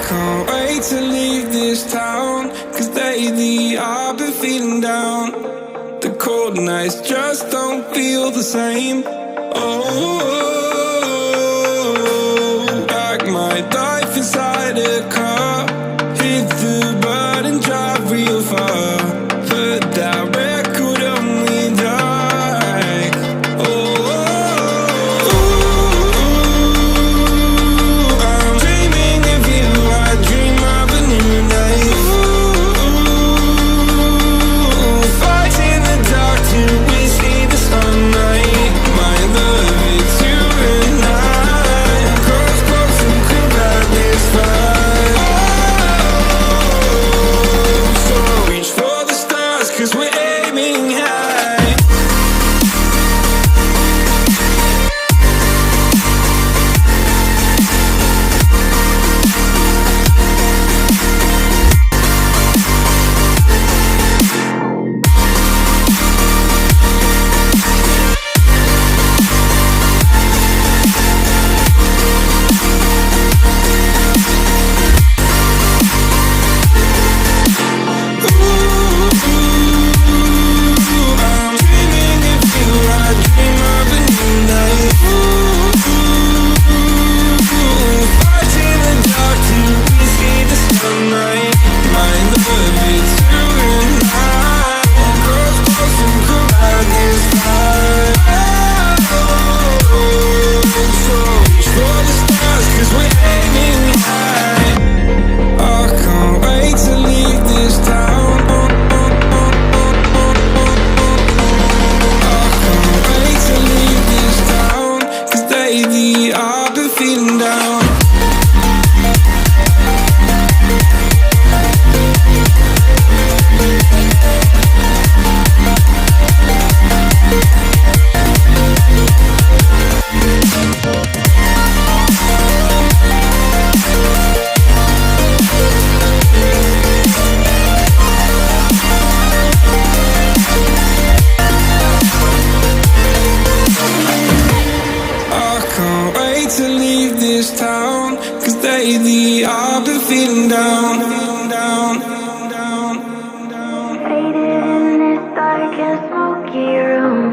can't wait to leave this town, 'cause lately I've been feeling down. The cold nights just don't feel the same. Oh, like my life inside a car. Hit the button, drive real far. Put that record on me like, oh, I'm dreaming of you. I dream of a new life. Fight in the dark till we see the sunlight. My love, it's you and I. Cross close and could ride this fight. So reach for the stars, 'cause we're aiming high. I'm dreaming of you. I dream of a new life. Fight in the dark till we see the sunlight. My love, it's you and I. Cross close and could ride this fight. So reach for the stars, 'cause we're aiming high. I can't wait to leave this town. I can't wait to leave this town, 'cause lately I've been feeling down. I can't wait to leave this town, 'cause lately I've been feeling down, down, down, down. Faded in this dark and smoky room,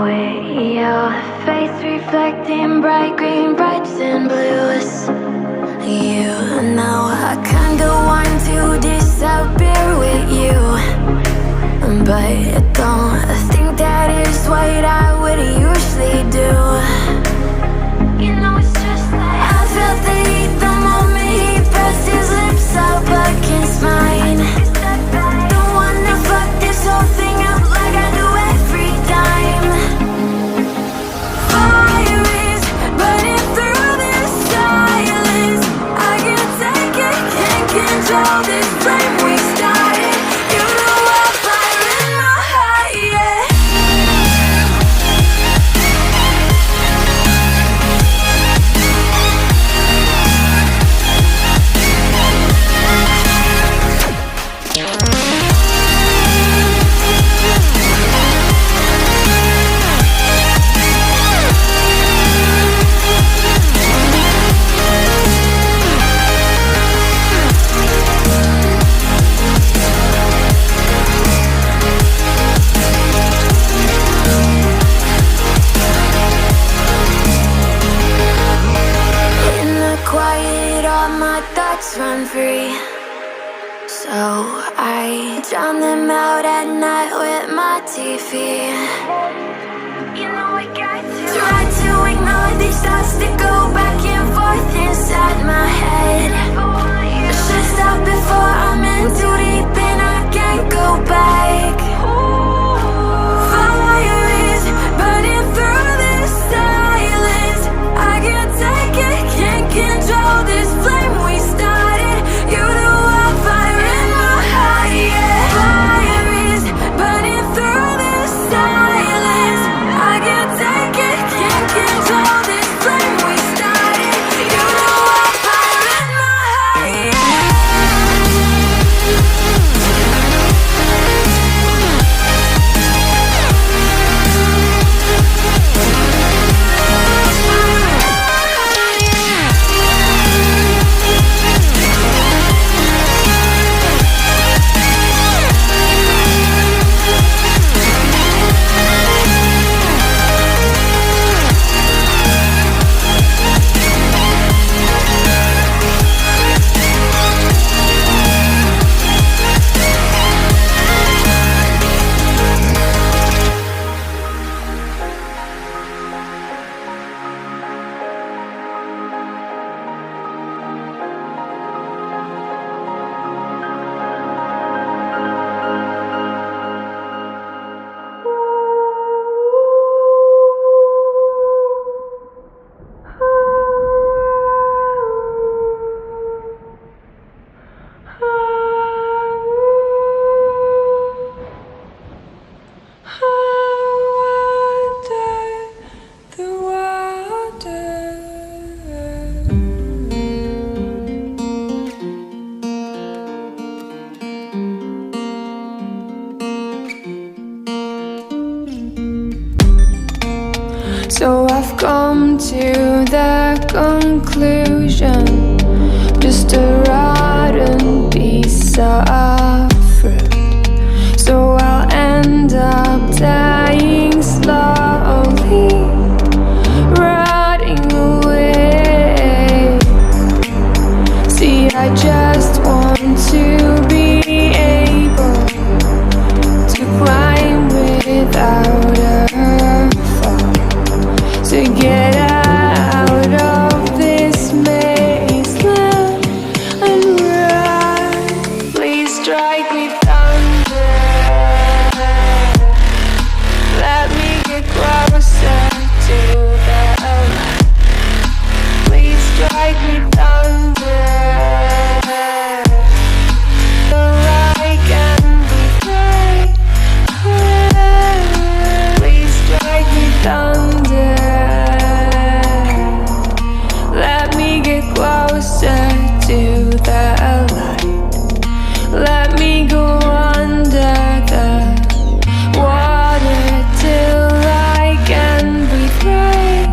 with your face reflecting bright green, brights and blues. You know I can't go on to disappear with you, but I don't think that is what I would usually do. You know it's just like I felt the heat the moment he pressed his lips up against mine. Don't wanna fuck this whole thing up like I do every time. Fire is burning through this silence. I can't take it, can't control this flame we started. You know I'm fire in my heart, yeah. In the quiet, all my thoughts run free, so I drown them out at night with my TV. You know I got to try to ignore these thoughts that go back and forth inside my head. I should stop before I'm in too deep and I can't go back. Fire is burning through this silence. I can't take it, can't control this flame we started. You know I'm fire in my heart, yeah. Fire is burning through this silence. I can't take So I've come to the conclusion, just a rotten piece of fruit. So I'll end up dying slowly, rotting away. See, I just want to be able to climb without a fall, to get out of this maze and run. Please strike me thunder, let me get closer to the light. Please strike me thunder, so I can be free. Please strike me thunder, let me get closer to the light. Let me go under the water till I can breathe right.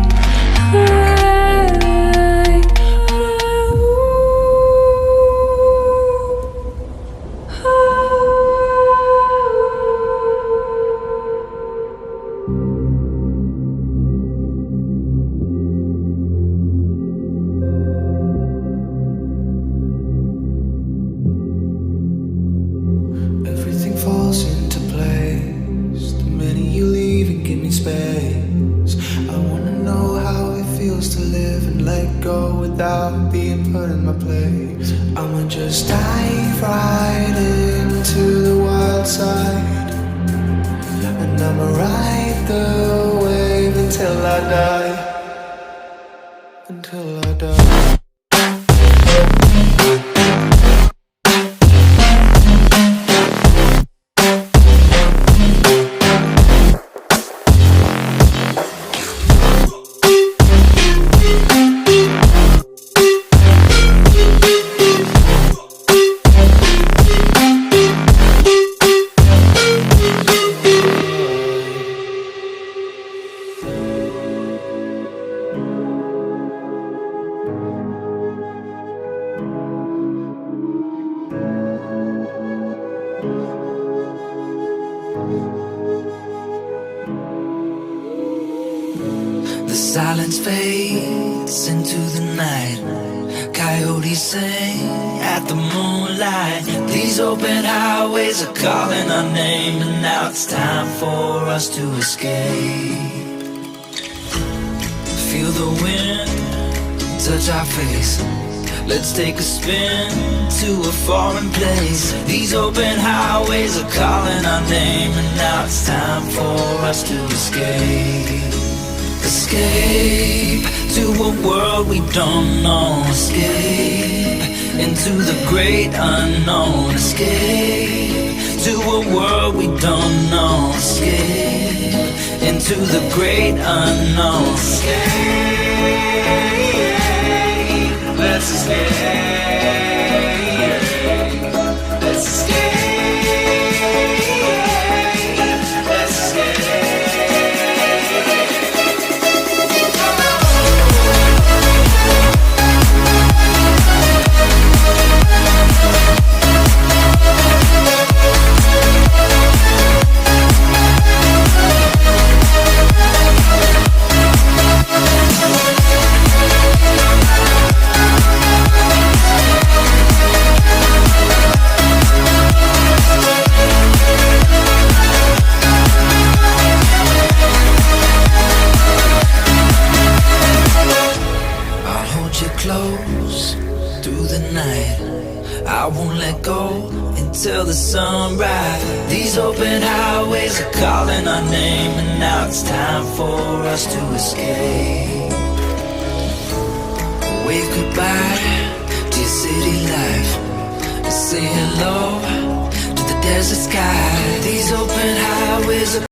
Everything falls into place the minute you leave and give me space. I wanna know how it feels to live and let go without being put in my place. I'ma just dive right into the wild side, and I'ma ride the wave until I die. Until I die. The silence fades into the night. Coyotes sing at the moonlight. These open highways are calling our name, and now it's time for us to escape. Feel the wind touch our face. Let's take a spin to a foreign place. These open highways are calling our name, and now it's time for us to escape. Escape to a world we don't know. Escape into the great unknown. Escape to a world we don't know. Escape into the great unknown. Escape, let's escape. Let's escape. Let's escape. Close through the night, I won't let go until the sunrise. These open highways are calling our name, and now it's time for us to escape. Wave goodbye to your city life, and say hello to the desert sky. These open highways are